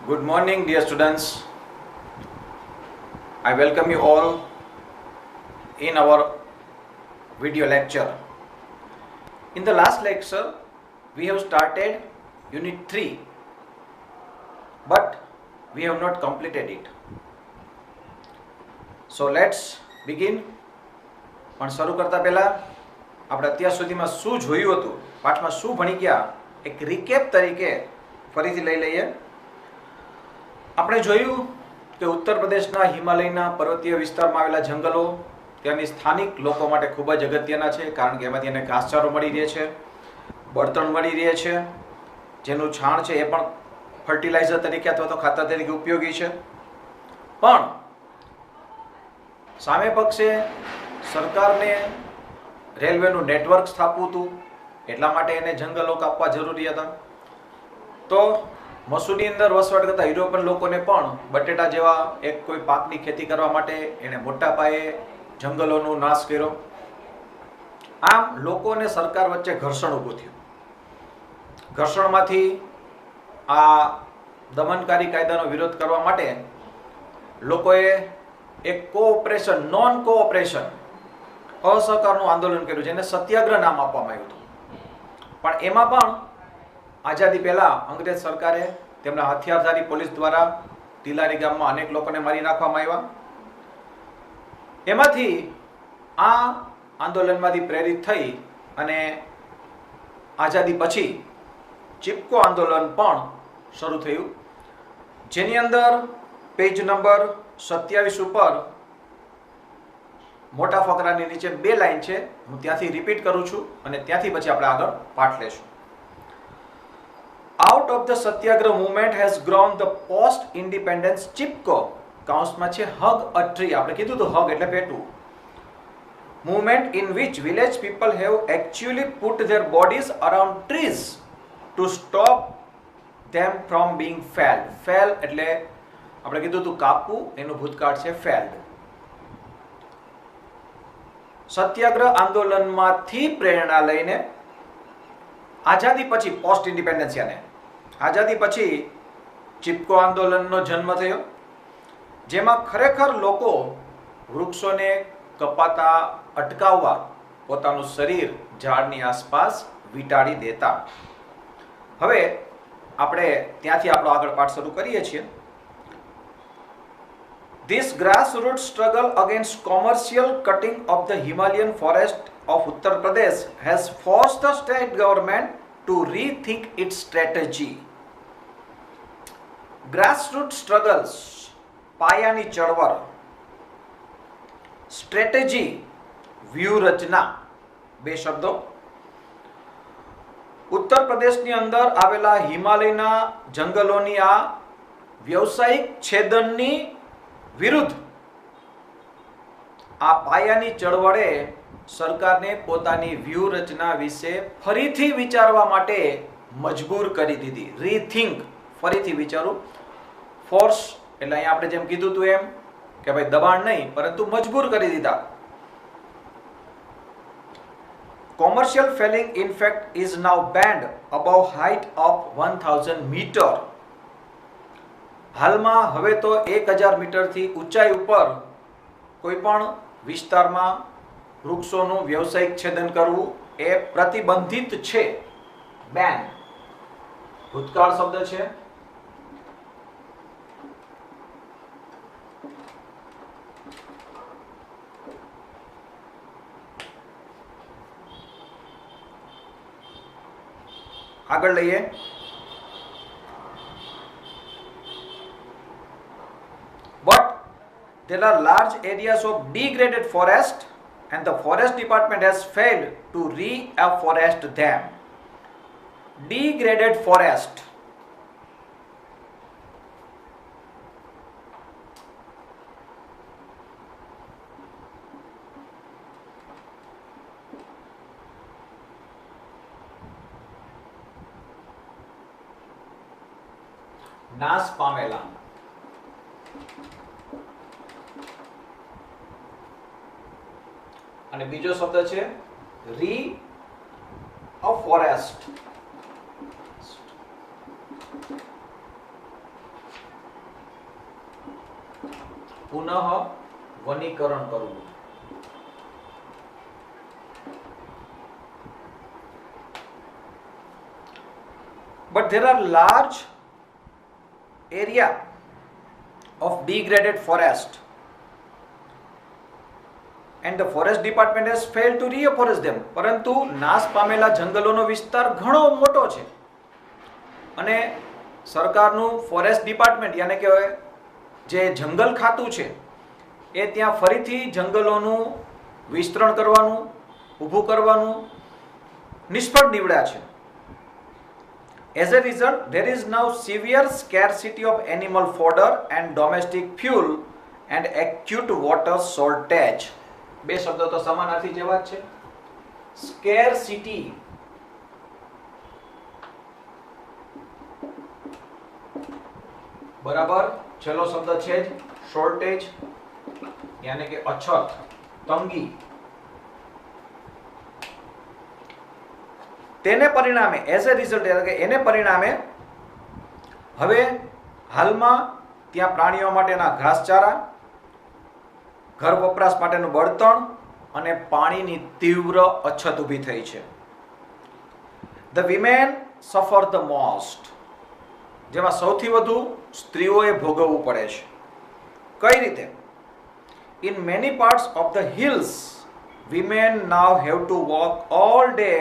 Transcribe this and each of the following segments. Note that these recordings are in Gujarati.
Good morning, dear students. I welcome you all in our video lecture. In the last lecture, we have started Unit 3, but we have not completed it. So let's begin. પણ શરૂ કરતા પહેલા આપણે અત્યાર સુધીમાં શું જોયું હતું, પાઠમાં શું ભણી ગયા, એક રિકેપ તરીકે ફરીથી લઈ લઈએ. આપણે જોયું કે ઉત્તર પ્રદેશના હિમાલયના પર્વતીય વિસ્તારમાં આવેલા જંગલો ત્યાંની સ્થાનિક લોકો માટે ખૂબ જ અગત્યના છે, કારણ કે એમાંથી એને ઘાસચારો મળી રહે છે, બળતણ મળી રહે છે, જેનું છાણ છે એ પણ ફર્ટિલાઇઝર તરીકે અથવા તો ખાતર તરીકે ઉપયોગી છે. પણ સામે પક્ષે સરકારને રેલવેનું નેટવર્ક સ્થાપવું હતું, એટલા માટે એને જંગલો કાપવા જરૂરી હતા. તો મસૂરની અંદર વસવાટ કરતા યુરોપિયન લોકોને પણ બટેટા જેવા એક કોઈ પાકની ખેતી કરવા માટે એને મોટા પાયે જંગલોનો નાશ કર્યો. આમ લોકો અને સરકાર વચ્ચે ઘર્ષણ ઊભું થયું. ઘર્ષણમાંથી આ દમનકારી કાયદાનો વિરોધ કરવા માટે લોકોએ એક કોઓપરેશન, નોન કોઓપરેશન, અસહકારનું આંદોલન કર્યું, જેને સત્યાગ્રહ નામ આપવામાં આવ્યું હતું. પણ એમાં પણ આઝાદી પહેલા અંગ્રેજ સરકારે તેમના હથિયારધારી પોલીસ દ્વારા તિલારી ગામમાં અનેક લોકોને મારી નાખવામાં આવ્યા. એમાંથી આ આંદોલનમાંથી પ્રેરિત થઈ અને આઝાદી પછી ચિપકો આંદોલન પણ શરૂ થયું, જેની અંદર પેજ નંબર 27 ઉપર મોટા ફકરાની નીચે 2 લાઈન છે. હું ત્યાંથી રિપીટ કરું છું અને ત્યાંથી પછી આપણે આગળ પાઠ લેશું. Out of the Satyagrah movement has grown the post-independence Chipko, કાઉન્સમાં છે hug a tree, આપણે કીધું તો hug એટલે પેટવું, movement in which village people have actually put their bodies around trees to stop them from being felled. Fell એટલે આપણે કીધું તો કાપવું, એનું ભૂતકાળ છે felled. સત્યાગ્રહ આંદોલનમાંથી પ્રેરણા લઈને આઝાદી પછી પોસ્ટ ઇન્ડિપેન્ડન્સ યાને આઝાદી પછી ચિપકો આંદોલનનો જન્મ થયો, જેમાં ખરેખર લોકો વૃક્ષોને કપાતા અટકાવવા પોતાનું શરીર ઝાડની આસપાસ વીંટાળી દેતા. હવે આપણે ત્યાંથી આપણો આગળ પાઠ શરૂ કરીએ છીએ. This grassroots struggle against commercial cutting of the Himalayan forest of Uttar Pradesh has forced the state government to rethink its strategy. Grassroots struggles, પાયાની ચળવળ, સ્ટ્રેટેજી, વ્યૂહરચના, 2 શબ્દો. ઉત્તર પ્રદેશની અંદર આવેલા હિમાલયના જંગલોની આ વ્યવસાયિક છેદનની વિરુદ્ધ આ પાયાની ચળવળે સરકારને પોતાની વ્યૂહરચના વિશે ફરીથી વિચારવા માટે મજબૂર કરી દીધી. રીથિંક, ફરીથી વિચારવું. ફોર્સ એટલે અહીંયા આપણે જેમ કીધું હતું એમ કે ભાઈ દબાણ નહીં, પરંતુ મજબૂર કરી દીધા. Commercial felling in fact is now banned above height of 1000 meter. હાલમાં હવે તો 1000 મીટરથી ઊંચાઈ ઉપર કોઈ પણ વિસ્તારમાં વૃક્ષોનું વ્યવસાયિક છેદન કરવું એ પ્રતિબંધિત છે. બેન ભૂતકાળ શબ્દ છે. આગળ લઈએ. But there are large areas of degraded forest and the forest department has failed to reforest them. Degraded forest, નાશ પામેલા. અને બીજો શબ્દ છે reforest. પુનઃ વનીકરણ કરવું. But there are large area of degraded forest and the forest department has failed to reforest them. પરંતુ નાશ પામેલા જંગલોનો વિસ્તાર ઘણો મોટો છે અને સરકારનું ફોરેસ્ટ ડિપાર્ટમેન્ટ યાને કે જે જંગલ ખાતું છે એ ત્યાં ફરીથી જંગલોનું વિસ્તરણ કરવાનું, ઊભું કરવાનું નિષ્ફળ નીવડ્યા છે. As a result, there is now severe scarcity of animal fodder and domestic fuel and acute water shortage. બે શબ્દો તો સમાનાર્થી જેવા જ છે. Scarcity બરાબર છેલ્લો શબ્દ છે જ શોર્ટેજ યાને કે અછત, તંગી. તેને પરિણામે એઝ અ રિઝલ્ટ એટલે કે એને પરિણામે હવે હાલમાં ત્યાં પ્રાણીઓ માટેના ઘાસચારા, ઘર વપરાશ માટેનું બળતણ અને પાણીની તીવ્ર અછત ઊભી થઈ છે. ધ વિમેન સફર ધ મોસ્ટ, જેમાં સૌથી વધુ સ્ત્રીઓએ ભોગવવું પડે છે. કઈ રીતે? In many parts of the hills women now have to walk all day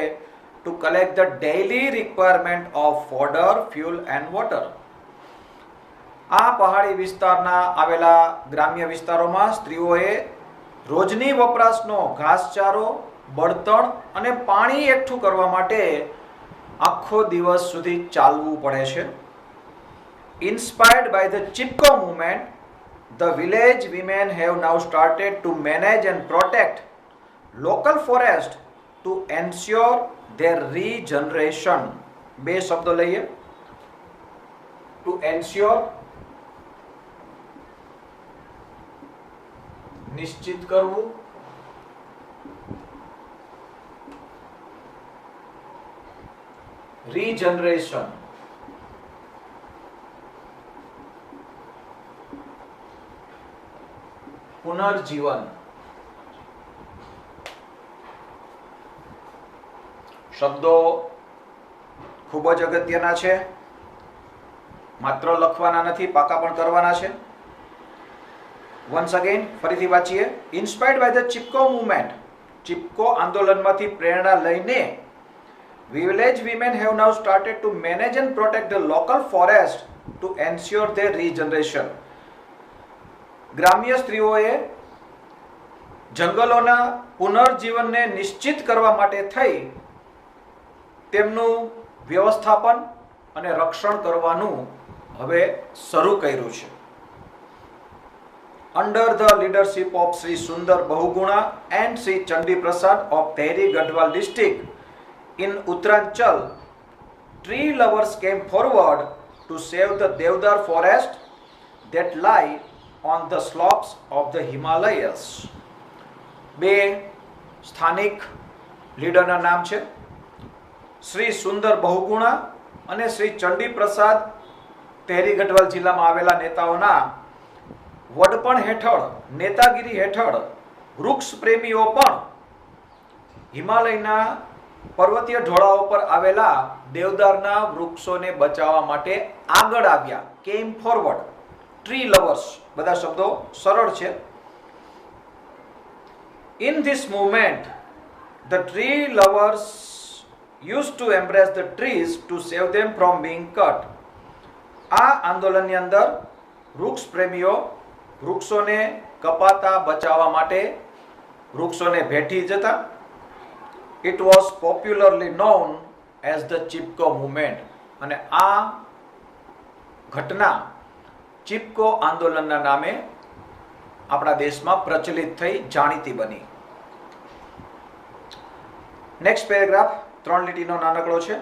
to collect the daily requirement of fodder, fuel and water. આ પહાડી વિસ્તારના આવેલા ગ્રામ્ય વિસ્તારોમાં સ્ત્રીઓએ રોજની વપરાશનો ઘાસચારો, બળતણ અને પાણી એકઠું કરવા માટે આખો દિવસ સુધી ચાલવું પડે છે. Inspired by the Chipko movement, the village women have now started to manage and protect local forest to ensure their regeneration. બે શબ્દો લઈએ. To ensure નિશ્ચિત કરવું, regeneration પુનર્જીવન. શબ્દો ખૂબ જ અગત્યના છે, માત્ર લખવાના નથી, પાકા પણ કરવાના છે. વન્સ અગેન ફરીથી વાંચીએ. Inspired by the Chipko movement, Chipko આંદોલનમાંથી પ્રેરણા લઈને village women have now started to manage and protect the local forest to ensure their regeneration. ગ્રામ્ય સ્ત્રીઓએ જંગલોના પુનર્જીવનને નિશ્ચિત કરવા માટે થઈ તેમનું વ્યવસ્થાપન અને રક્ષણ કરવાનું હવે શરૂ કર્યું છે. Under the leadership of Shri Sunder Bahuguna and Shri Chandi Prasad of Tehri Garhwal district in Uttaranchal, tree lovers came forward to save the Devdar forest that lie on the slopes of the Himalayas. બે સ્થાનિક લીડરના નામ છે, શ્રી સુંદર બહુગુણા અને શ્રી ચંડી પ્રસાદ, તેરી ગઢવાલ જિલ્લામાં આવેલા નેતાઓના વડપણ હેઠળ, નેતાગીરી હેઠળ વૃક્ષ પ્રેમીઓ પણ હિમાલયના પર્વતીય ઢોળાવો પર આવેલા દેવદારના વૃક્ષોને બચાવવા માટે આગળ આવ્યા. કેમ ફોરવર્ડ. ટ્રી લવર્સ, બધા શબ્દો સરળ છે. In this movement, the tree lovers used to embrace the trees to save them from being cut. આ આંદોલનની અંદર વૃક્ષ પ્રેમીઓ વૃક્ષોને કપાતા બચાવવા માટે વૃક્ષોને ભેટી જતા. It was popularly known as the Chipko movement. અને આ ઘટના ચિપકો આંદોલનના નામે આપણા દેશમાં પ્રચલિત થઈ, જાણીતી બની. નેક્સ્ટ પેરેગ્રાફ 3 લીટીનો નાનકડો છે.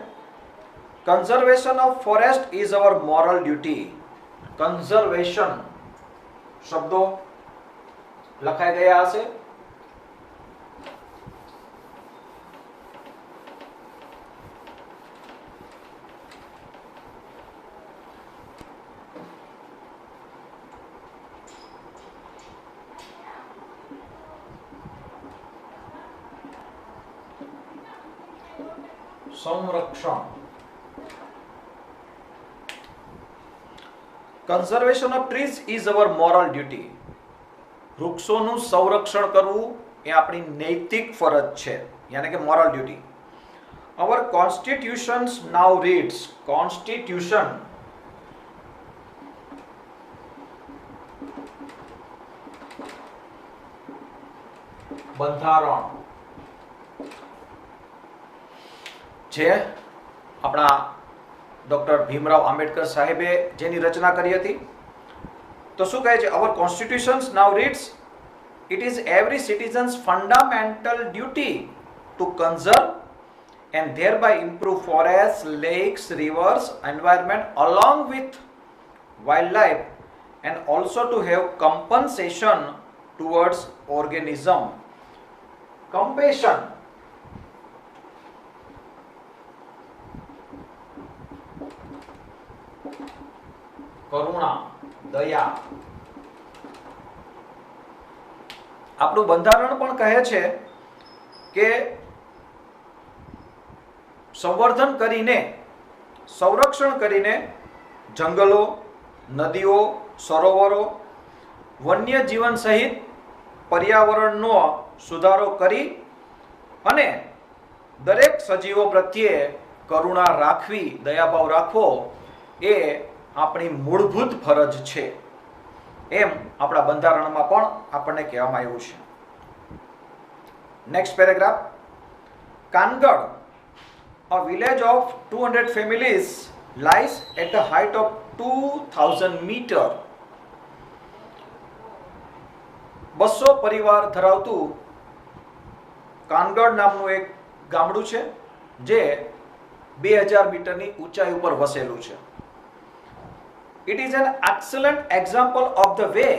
Conservation of forest is our moral duty. Conservation શબ્દો લખાઈ ગયા હશે. સંરક્ષણ. Conservation of trees is our moral duty. વૃક્ષોનું સંરક્ષણ કરવું એ આપણી નૈતિક ફરજ છે, યાની કે મોરલ ડ્યુટી. અવર કોન્સ્ટિટ્યુશન્સ નાઉ રીડ્સ. કોન્સ્ટિટ્યુશન બંધારણ છે આપણા ડોક્ટર ભીમરાવ આંબેડકર સાહેબે જેની રચના કરી હતી. તો શું કહે છે? Our constitutions now reads, it is every citizens fundamental duty to conserve and thereby improve forests, lakes, rivers, environment along with wildlife, and also to have compensation towards organism. Compassion. કરુણા, દયા. આપણું બંધારણ પણ કહે છે કે સંવર્ધન કરીને, સંરક્ષણ કરીને જંગલો, નદીઓ, સરોવરો, વન્ય જીવન સહિત પર્યાવરણનો સુધારો કરી અને દરેક સજીવો પ્રત્યે કરુણા રાખવી, દયાભાવ રાખવો એ આપણી મૂળભૂત ફરજ છે, એમ આપણા બંધારણમાં પણ આપણને કહેવામાં આવ્યું છે. Next paragraph. Kangad, a village of 200 families, lies at a height of 2000 meter. 200 પરિવાર ધરાવતું કાનગડ નામનું એક ગામડું છે જે 2000 મીટરની ઊંચાઈ ઉપર વસેલું છે. It is an excellent example of the way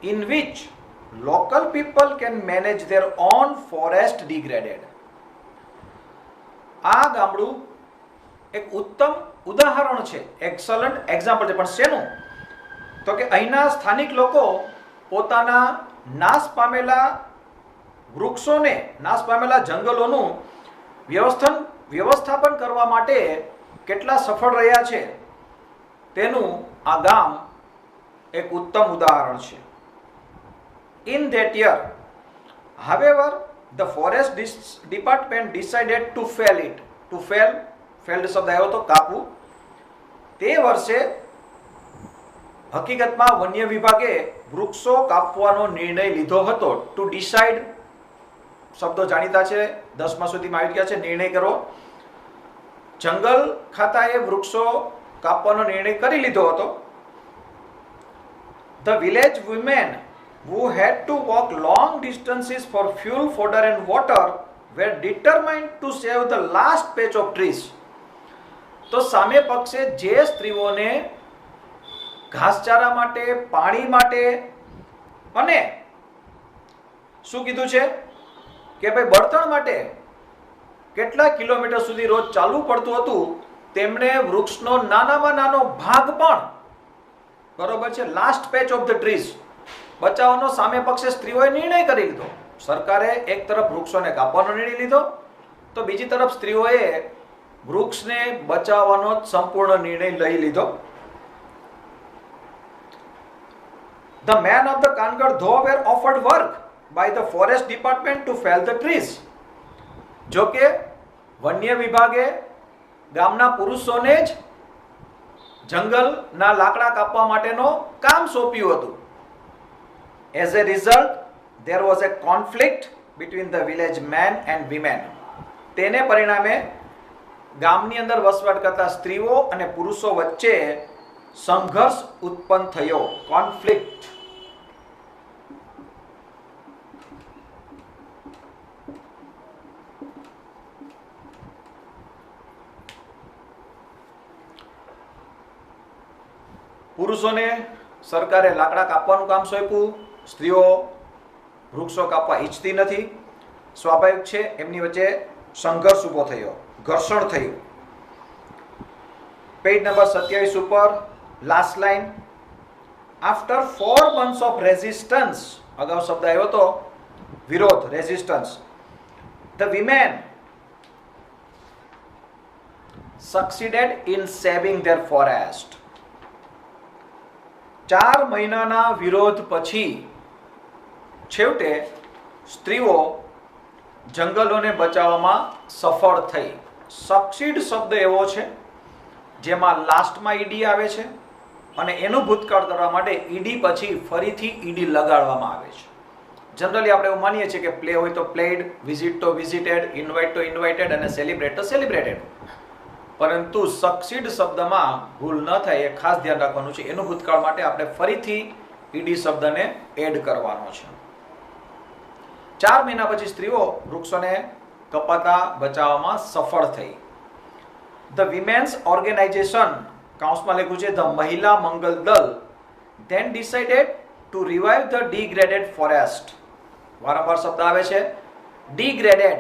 in which local people can manage their own forest degraded. આ ગામડું એક ઉત્તમ ઉદાહરણ છે, એક્સલન્ટ એક્ઝામ્પલ છે. પણ શેનું? તો કે અહીંના સ્થાનિક લોકો પોતાના નાશ પામેલા વૃક્ષોને, નાશ પામેલા જંગલોનું વ્યવસ્થાપન કરવા માટે કેટલા સફળ રહ્યા છે તેનું આ ગામ એક ઉત્તમ ઉદાહરણ છે. In that year, however, the forest department decided to fell it. To fell, felled શબ્દ આવ્યો તો કાપવું. તે વર્ષે હકીકતમાં વન્ય વિભાગે વૃક્ષો કાપવાનો નિર્ણય લીધો હતો. ટુ ડિસાઇડ શબ્દો જાણીતા છે, 10મા સુધીમાં આવી ગયા છે. નિર્ણય કરો. જંગલ ખાતાએ વૃક્ષો કાપવાનો નિર્ણય કરી લીધો હતો. The village women who had to walk long distances for fuel, fodder and water were determined to save the last patch of trees. તો સામે પક્ષે જે સ્ત્રીઓને ઘાસચારા માટે, પાણી માટે અને શું કીધું છે કે ભાઈ બળતણ માટે કેટલા કિલોમીટર સુધી રોજ ચાલવું પડતું હતું, તેમણે વૃક્ષનો નાનામાં નાનો ભાગ પણ, બરોબર છે, last patch of the trees બચાવવાનો સામે પક્ષે સ્ત્રીઓએ નિર્ણય કરી લીધો. સરકારે એક તરફ વૃક્ષોને કાપવાનો નિર્ણય લીધો, તો બીજી તરફ સ્ત્રીઓએ વૃક્ષને બચાવવાનો સંપૂર્ણ નિર્ણય લઈ લીધો. The men of the Kangad though were offered work by the forest department to fell the trees. જો કે વન્ય વિભાગે ગામના પુરુષોને જ જંગલના લાકડા કાપવા માટેનો કામ સોંપ્યું હતું. As a result, there was a conflict between the village men and women. તેને પરિણામે ગામની અંદર વસવાટ કરતા સ્ત્રીઓ અને પુરુષો વચ્ચે સંઘર્ષ ઉત્પન્ન થયો. કોન્ફ્લિક્ટ. પુરુષોને સરકારે લાકડા કાપવાનું કામ સોંપ્યું, સ્ત્રીઓ વૃક્ષો કાપવા ઈચ્છતી નથી. સ્વાભાવિક છે એમની વચ્ચે સંઘર્ષ ઊભો થયો, ઘર્ષણ થયું. પેજ નંબર 27 ઉપર last line. After 4 months of resistance, અગાઉ શબ્દ આવ્યો તો વિરોધ, resistance, the women succeeded in saving their forest. 4 મહિનાના વિરોધ પછી છેવટે સ્ત્રીઓ જંગલોને બચાવવામાં સફળ થઈ. સક્સીડ શબ્દ એવો છે જેમાં લાસ્ટમાં ઈડી આવે છે અને એનું ભૂતકાળ કરવા માટે ઈડી પછી ફરીથી ઈડી લગાડવામાં આવે છે. જનરલી આપણે એવું માનીએ છીએ કે પ્લે હોય તો પ્લેડ, વિઝિટ તો વિઝિટેડ, ઇન્વાઇટ તો ઇન્વાઇટેડ અને સેલિબ્રેટ તો સેલિબ્રેટેડ. પરંતુ સક્સીડ શબ્દમાં ભૂલ ન થાય એ ખાસ ધ્યાન રાખવાનું છે. એનું ભૂતકાળ માટે આપણે ફરીથી ઈડી શબ્દને એડ કરવાનો છે. 4 મહિના પછી સ્ત્રીઓ વૃક્ષોને કપાતા બચાવવામાં સફળ થઈ. ધ વિમેન્સ ઓર્ગેનાઇઝેશન, કાઉન્સમાં લખ્યું છે the Mahila Mangal Dal, then decided to revive the degraded forest. વારંવાર શબ્દ આવે છે ડિગ્રેડેડ,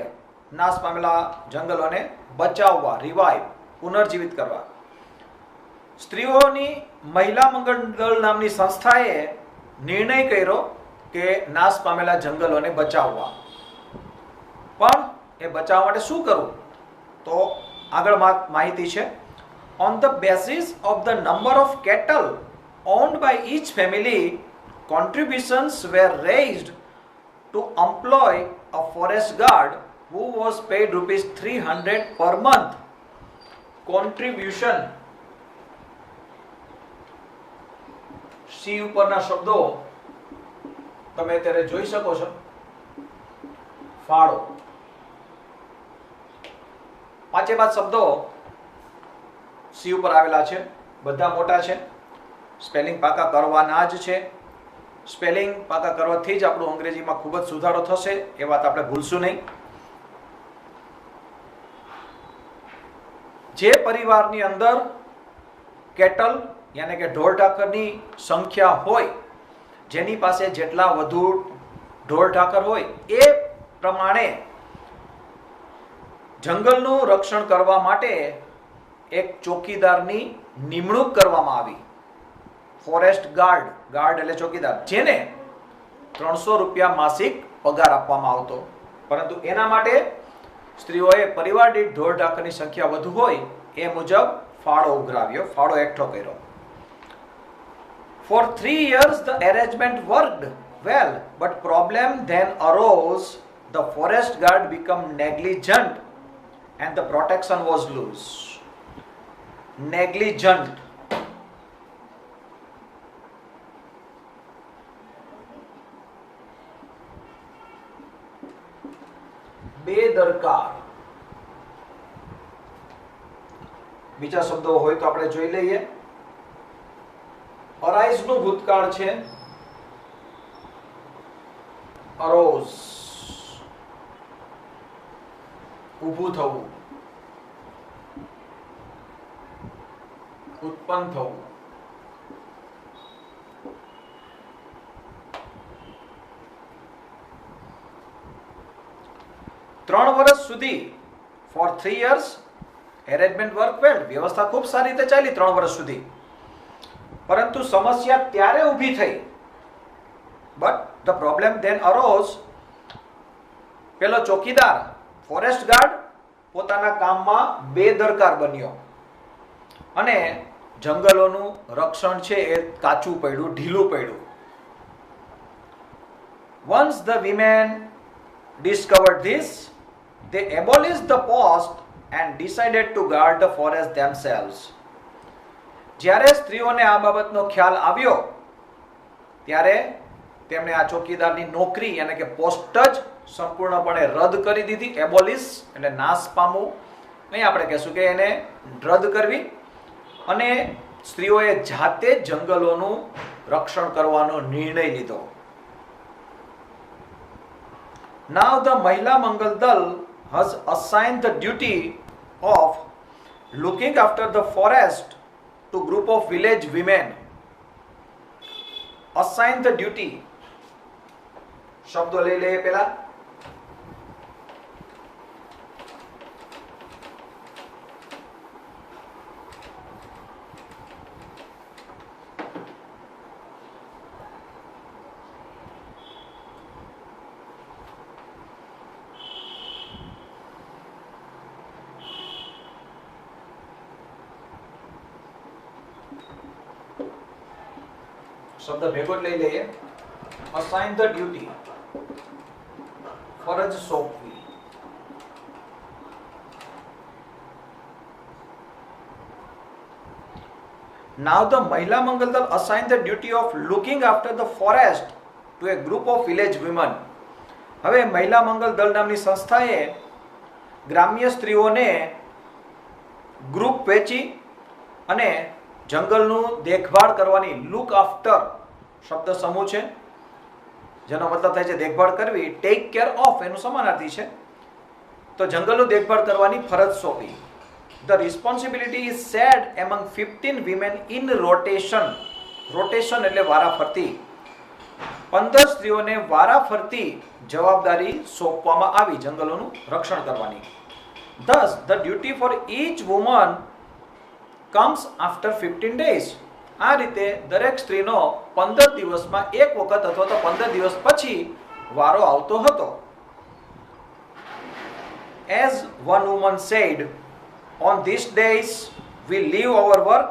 નાશ પામેલા જંગલોને બચાવવા, રિવાઇવ, પુનર્જીવિત કરવા. સ્ત્રીઓની મહિલા મંગળ દળ નામની સંસ્થાએ નિર્ણય કર્યો કે નાશ પામેલા જંગલોને બચાવવા. પણ એ બચાવવા માટે શું કરવું? તો આગળ માહિતી છે. On the basis of the number of cattle owned by each family, contributions were raised to employ a forest guard who was paid ₹300 per month. Contribution, C ઉપરના શબ્દો તમે અત્યારે જોઈ શકો છો. ફાળો, 5 શબ્દો સી ઉપર આવેલા છે. બધા મોટા છે. સ્પેલિંગ પાકા કરવાના જ છે. સ્પેલિંગ પાકા કરવાથી જ આપણું અંગ્રેજીમાં ખૂબ જ સુધારો થશે, એ વાત આપણે ભૂલશું નહીં. જે પરિવારની અંદર કેટલ યાને કે ઢોર ઢાકરની સંખ્યા હોય, જેની પાસે જેટલા વધુ ઢોર ઢાકર હોય એ પ્રમાણે જંગલનું રક્ષણ કરવા માટે એક ચોકીદારની નિમણૂક કરવામાં આવી. ફોરેસ્ટ ગાર્ડ, ગાર્ડ એટલે ચોકીદાર, જેને ₹300 માસિક પગાર આપવામાં આવતો. પરંતુ એના માટે સ્ત્રીઓએ પરિવાર દીઠ ઢોર ઢાકરની સંખ્યા વધુ હોય એ મુજબ ફાળો ઉઘરાવ્યો, ફાળો એકઠો કર્યો. For 3 years the arrangement worked well, but problem then arose. The forest guard became negligent and the protection was loose. Negligent, બેદરકાર. બીજા શબ્દો હોય તો આપણે જોઈ લઈએ. અરાઇઝ નું ભૂતકાળ છે અરોઝ, ઊભું થવું, ઉત્પન્ન થવું. ત્રણ વર્ષ સુધી, four 3 years arrangement work well, વ્યવસ્થા ખૂબ સારી રીતે ચાલી 3 વર્ષ સુધી. પરંતુ સમસ્યા ત્યારે ઊભી થઈ, બટ ધ પ્રોબ્લેમ ધેન અરોઝ. પેલો ચોકીદાર ફોરેસ્ટ ગાર્ડ પોતાના કામમાં બેદરકાર બન્યો અને જંગલોનું રક્ષણ છે એ કાચું પડ્યું, ઢીલું પડ્યું. Once the women discovered this, they abolished the post and decided to guard the forest themselves. જ્યારે સ્ત્રીઓને આ બાબતનો ખ્યાલ આવ્યો ત્યારે તેમણે આ ચોકીદારની નોકરી એટલે કે પોસ્ટ જ સંપૂર્ણપણે રદ કરી દીધી. એબોલિશ એટલે નાશ પામવું. અહીં આપણે કહેશું કે એને રદ કરવી. અને સ્ત્રીઓએ જાતે જંગલોનું રક્ષણ કરવાનો નિર્ણય લીધો. Now the Mahila Mangal Dal has assigned the duty of looking after the forest to group of village women. Assign the duty. શબ્દો લઈ લઈએ પેલા. શબ્દ ભેગો જ લઈ લઈએ. અસાઇન ધ ડ્યુટી, ફરજ સોંપવી. Now the Mahila Mangal Dal assigned the duty of looking after the forest to a group of village women. હવે મહિલા મંગલ દળ નામની સંસ્થાએ ગ્રામ્ય સ્ત્રીઓને ગ્રુપ વેચી અને જંગલનું દેખભાળ કરવાની, લુક આફ્ટર શબ્દ સમૂહ છે જેનો મતલબ થાય છે દેખભાળ કરવી, ટેક કેર ઓફ એનું સમાનાર્થી છે. તો જંગલનું દેખભાળ કરવાની ફરજ સોંપી. The responsibility is shared among 15 women in rotation. Rotation એટલે વારાફરતી. 15 સ્ત્રીઓને વારાફરતી જવાબદારી સોંપવામાં આવી જંગલોનું રક્ષણ કરવાની. Thus, the duty for each woman comes after 15 days. આ રીતે દરેક સ્ત્રીનો 15 દિવસમાં એક વખત અથવા તો 15 દિવસ પછી વારો આવતો હતો. As one woman said, on these days we leave our work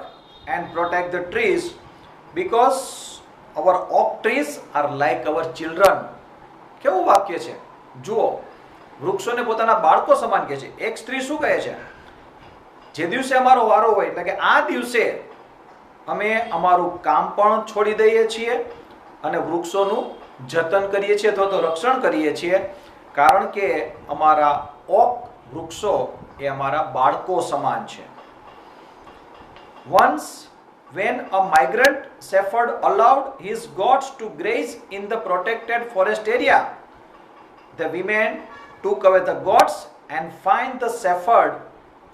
and protect the trees because our oak trees are like our children. કેવું વાક્ય છે જુઓ, વૃક્ષોને પોતાના બાળકો સમાન કહે છે. એક સ્ત્રી શું કહે છે? જે દિવસે અમારો વારો હોય એટલે કે આ દિવસે અમે અમારું કામ પણ છોડી દઈએ છીએ અને વૃક્ષોનું જતન કરીએ છીએ અથવા તો રક્ષણ કરીએ છીએ, કારણ કે અમારા ઓક વૃક્ષો એ અમારા બાળકો સમાન છે. Once when a migrant shepherd allowed his goats to graze in the protected forest area, the women took away the goats and fined the shepherd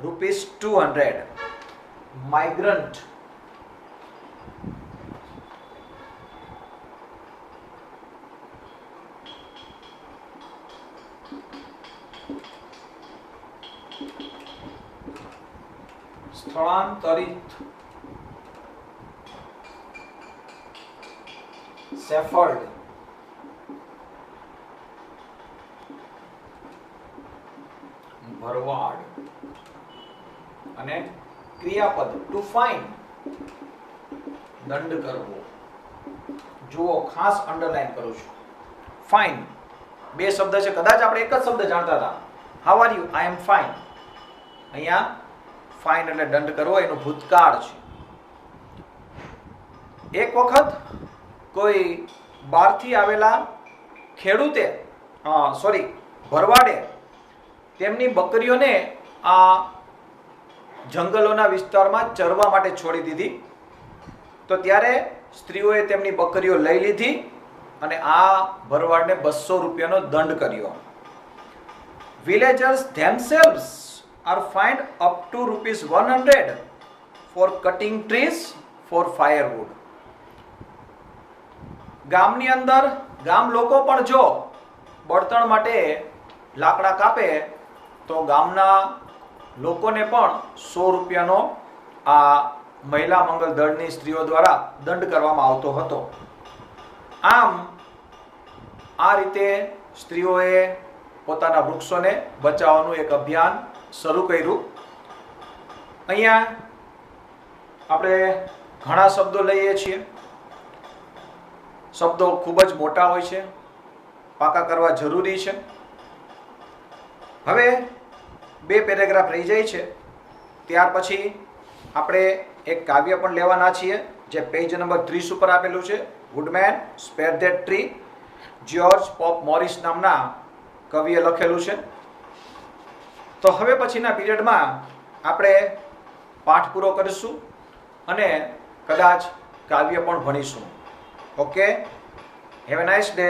₹200. Migrant. સ્થળાંતરિત. શેફર્ડ. ભરવાડ. અને ક્રિયાપદ ટુ ફાઇન, દંડ કરવો. જુઓ, ખાસ અંડરલાઈન કરું છું. ફાઇન બે શબ્દ છે, કદાચ આપણે એક જ શબ્દ જાણતા હતા, how are you, I am fine. અહીંયા ફાઇન એટલે દંડ કરવો, એનું ભૂતકાળ છે. એક વખત કોઈ બહારથી આવેલા ખેડૂતે ભરવાડે તેમની બકરીઓને આ જંગલોના વિસ્તારમાં ચરવા માટે છોડી દીધી. તો ત્યારે સ્ત્રીઓએ તેમની બકરીઓ લઈ લીધી અને આ ભરવાડને ₹200નો દંડ કર્યો. Villagers themselves are fined up to ₹100 for cutting trees for firewood. ગામની અંદર ગામ લોકો પણ જો બળતણ માટે લાકડા કાપે તો ગામના લોકોને પણ ₹100નો આ મહિલા મંગલ દળની સ્ત્રીઓ દ્વારા દંડ કરવામાં આવતો હતો. આમ આ રીતે સ્ત્રીઓએ પોતાના વૃક્ષોને બચાવવાનું એક અભિયાન શરૂ કર્યું. અહીંયા આપણે ઘણા શબ્દો લઈએ છીએ. શબ્દો ખૂબ જ મોટા હોય છે, પાકા કરવા જરૂરી છે. હવે 2 પેરેગ્રાફ રહી જાય છે, ત્યાર પછી આપણે એક કાવ્ય પણ લેવાના છીએ જે પેજ નંબર 30 ઉપર આપેલું છે. Woodman spare that tree, George Pope Morris નામના કવિએ લખેલું છે. તો હવે પછીના પીરિયડમાં આપણે પાઠ પૂરો કરીશું અને કદાચ કાવ્ય પણ ભણીશું. Okay, have a nice day.